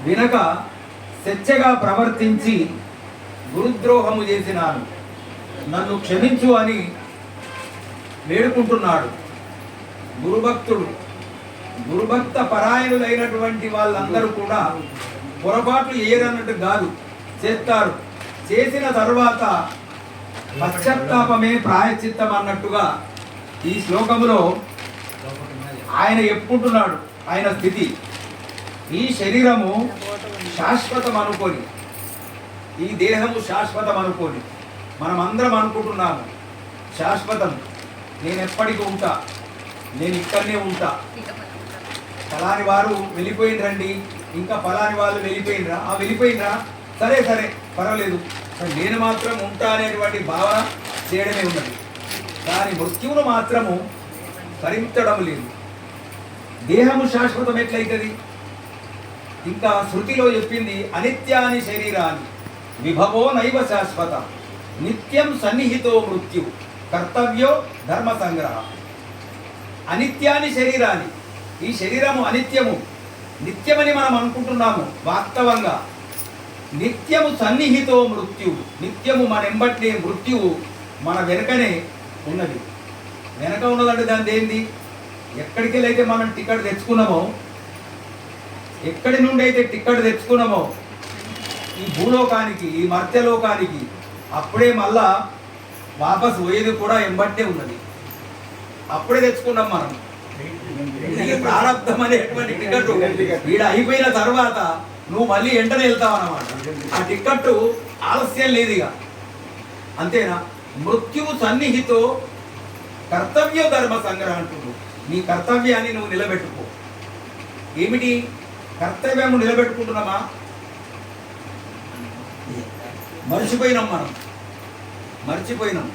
వినక స్వేచ్ఛగా ప్రవర్తించి గురుద్రోహము చేసినాను, నన్ను క్షమించు అని వేడుకుంటున్నాడు. గురుభక్త పరాయణులైనటువంటి వాళ్ళందరూ కూడా పొరపాట్లు చేయరన్నట్టు కాదు, చేస్తారు. చేసిన తర్వాత పశ్చాత్తాపమే ప్రాయశ్చిత్తం అన్నట్టుగా ఈ శ్లోకములో ఆయన చెప్పుకుంటున్నాడు ఆయన స్థితి. ఈ శరీరము శాశ్వతం అనుకొని, ఈ దేహము శాశ్వతం అనుకొని మనమందరం అనుకుంటున్నాము శాశ్వతం, నేను ఎప్పటికీ ఉంటా, నేను ఇక్కడనే ఉంటా. ఫలాని వారు వెళ్ళిపోయినరండి, ఇంకా ఫలాని వాళ్ళు వెళ్ళిపోయినరా, వెళ్ళిపోయినరా, సరే సరే పర్వాలేదు, నేను మాత్రం ఉంటా అనేటువంటి భావన చేయడమే ఉన్నది. కానీ మృత్యువును మాత్రము భరించడం లేదు. దేహము శాశ్వతం ఎట్లయితుంది? ఇంకా శృతిలో చెప్పింది అనిత్యాని శరీరాన్ని విభవో నైవ శాశ్వత నిత్యం సన్నిహితో మృత్యు కర్తవ్యో ధర్మ సంగ్రహ. అనిత్యాని శరీరాన్ని, ఈ శరీరము అనిత్యము, నిత్యమని మనం అనుకుంటున్నాము. వాస్తవంగా నిత్యము సన్నిహితో మృత్యు, నిత్యము మన ఎంబట్టే మృత్యువు మన వెనకనే ఉన్నది. వెనక ఉన్నదంటే దాని ఏంది? ఎక్కడికి వెళ్ళైతే మనం టికెట్ తెచ్చుకున్నామో, ఎక్కడి నుండి అయితే టికెట్ తెచ్చుకున్నామో ఈ భూలోకానికి, ఈ మర్త్యలోకానికి, అప్పుడే మళ్ళా వాపస్ పోయేది కూడా ఎంబట్టే ఉన్నది. అప్పుడే తెచ్చుకున్నాం మనం. ప్రారంభం అనేటువంటి టికెట్ వీడ అయిపోయిన తర్వాత నువ్వు మళ్ళీ వెంటనే వెళ్తావు అన్నమాట. ఆ టికెట్ ఆలస్యం లేదు ఇక, అంతేనా? మృత్యువు సన్నిహితో కర్తవ్య ధర్మ సంగ్రహం అంటున్నావు. నీ కర్తవ్యాన్ని నువ్వు నిలబెట్టుకో. ఏమిటి కర్తవ్యము? నిలబెట్టుకుంటున్నామా? మర్చిపోయినాం, మనం మర్చిపోయినాం.